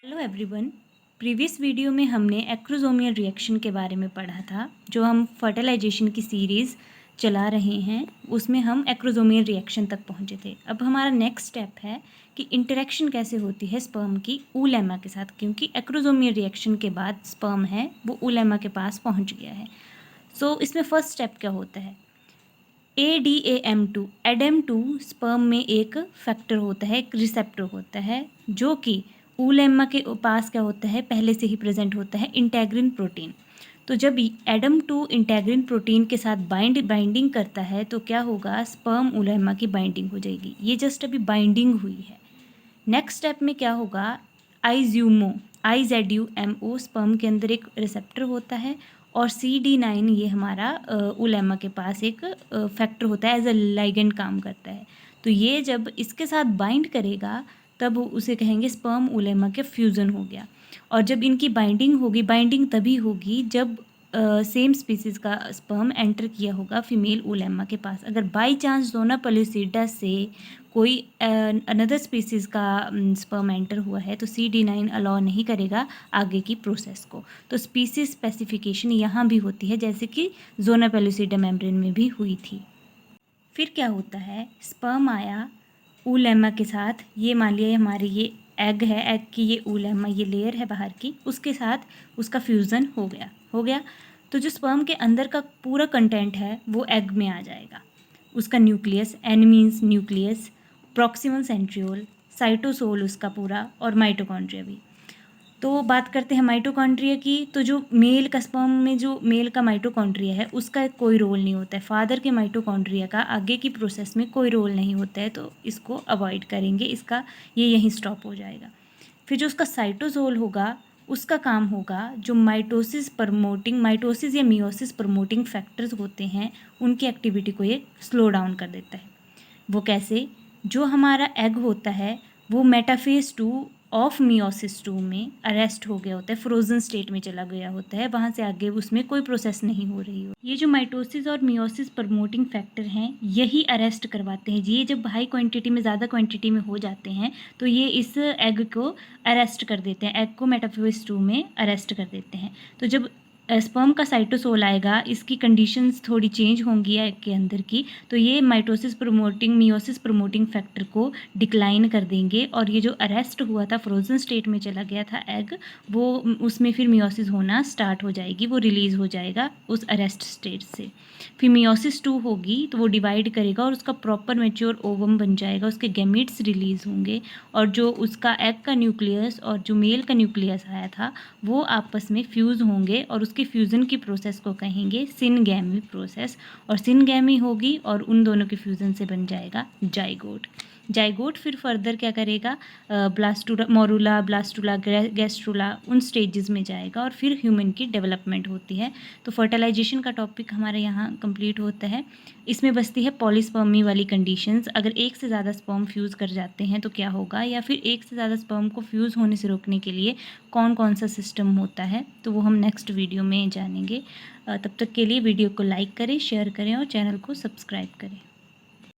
Hello everyone. Previous video में हमने एक्रोसोमियल reaction के बारे में पढ़ा था। जो हम फर्टिलाइजेशन की सीरीज़ चला रहे हैं उसमें हम एक्रोसोमियल रिएक्शन तक पहुंचे थे। अब हमारा नेक्स्ट स्टेप है कि इंटरेक्शन कैसे होती है स्पर्म की ऊलेमा के साथ, क्योंकि एक्रोसोमियल रिएक्शन के बाद स्पर्म है वो ऊलेमा के पास पहुँच गया है। सो इसमें फर्स्ट स्टेप क्या होता है, ADAM2 एडम2 स्पर्म में एक फैक्टर होता है, एक रिसेप्टर होता है जो कि ऊलेमा के पास क्या होता है, पहले से ही प्रेजेंट होता है, इंटेग्रिन प्रोटीन। तो जब एडम2 इंटेग्रिन प्रोटीन के साथ बाइंडिंग करता है तो क्या होगा, स्पर्म ऊलेमा की बाइंडिंग हो जाएगी। ये जस्ट अभी बाइंडिंग हुई है। नेक्स्ट स्टेप में क्या होगा, IZUMO स्पर्म के अंदर एक रिसेप्टर होता है और CD9 ये हमारा उलेमा के पास एक फैक्टर होता है, एज अ लाइगेंड काम करता है। तो ये जब इसके साथ बाइंड करेगा तब उसे कहेंगे स्पर्म उलेमा के फ्यूज़न हो गया। और जब इनकी बाइंडिंग होगी, बाइंडिंग तभी होगी जब सेम स्पीसीज़ का स्पर्म एंटर किया होगा फीमेल उलेमा के पास। अगर बाई चांस जोना पेलुसिडा से कोई अनदर स्पीसीज़ का स्पर्म एंटर हुआ है तो CD9 अलाउ नहीं करेगा आगे की प्रोसेस को। तो स्पीसीज स्पेसिफिकेशन यहाँ भी होती है, जैसे कि जोना पेलुसिडा मेम्ब्रेन में भी हुई थी। फिर क्या होता है, स्पर्म आया ऊलेमा के साथ, ये मान लिया हमारे ये एग है, एग की ये ऊलेमा ये लेयर है बाहर की, उसके साथ उसका फ्यूज़न हो गया। तो जो स्पर्म के अंदर का पूरा कंटेंट है वो एग में आ जाएगा। उसका nucleus, N means nucleus, proximal centriole, cytosol उसका पूरा, और माइटोकॉन्ड्रिया भी। तो बात करते हैं माइटोकॉन्ड्रिया की। तो जो मेल का स्पर्म में जो मेल का माइटोकॉन्ड्रिया है उसका कोई रोल नहीं होता है। फादर के माइटोकॉन्ड्रिया का आगे की प्रोसेस में कोई रोल नहीं होता है, तो इसको अवॉइड करेंगे, इसका ये यहीं स्टॉप हो जाएगा। फिर जो उसका साइटोसोल होगा उसका काम होगा जो माइटोसिस या मियोसिस प्रमोटिंग फैक्टर्स होते हैं उनकी एक्टिविटी को ये स्लो डाउन कर देता है। वो कैसे, जो हमारा एग होता है वो मेटाफेज 2 ऑफ मियोसिस 2 में अरेस्ट हो गया होता है, फ्रोजन स्टेट में चला गया होता है, वहाँ से आगे उसमें कोई प्रोसेस नहीं हो रही हो। ये जो माइटोसिस और मियोसिस प्रमोटिंग फैक्टर हैं यही अरेस्ट करवाते हैं। ये जब हाई क्वांटिटी में, ज़्यादा क्वांटिटी में हो जाते हैं तो ये इस एग को अरेस्ट कर देते हैं, एग को मेटाफेज 2 में अरेस्ट कर देते हैं। तो जब स्पर्म का साइटोसोल आएगा, इसकी कंडीशंस थोड़ी चेंज होंगी एग के अंदर की, तो ये मियोसिस प्रमोटिंग फैक्टर को डिक्लाइन कर देंगे और ये जो अरेस्ट हुआ था, फ्रोजन स्टेट में चला गया था एग, वो उसमें फिर मियोसिस होना स्टार्ट हो जाएगी, वो रिलीज़ हो जाएगा उस अरेस्ट स्टेट से। फिर मियोसिस 2 होगी तो वो डिवाइड करेगा और उसका प्रॉपर मैच्योर ओवम बन जाएगा, उसके गैमीट्स रिलीज़ होंगे और जो उसका एग का न्यूक्लियस और जो मेल का न्यूक्लियस आया था वो आपस में फ्यूज़ होंगे और उसकी फ्यूज़न की प्रोसेस को कहेंगे सिनगैमी प्रोसेस। और सिनगैमी होगी और उन दोनों के फ्यूज़न से बन जाएगा जाइगोट फिर फर्दर क्या करेगा, मोरूला, ब्लास्टूला, गैस्ट्रूला, उन स्टेजेस में जाएगा और फिर ह्यूमन की डेवलपमेंट होती है। तो फर्टिलाइजेशन का टॉपिक हमारे यहाँ कंप्लीट होता है। इसमें बसती है पॉलीस्पर्मी वाली कंडीशंस। अगर एक से ज़्यादा स्पर्म फ्यूज़ कर जाते हैं तो क्या होगा, या फिर एक से ज़्यादा स्पर्म को फ्यूज़ होने से रोकने के लिए कौन कौन सा सिस्टम होता है, तो वो हम नेक्स्ट वीडियो में जानेंगे। तब तक के लिए वीडियो को लाइक करें, शेयर करें और चैनल को सब्सक्राइब करें।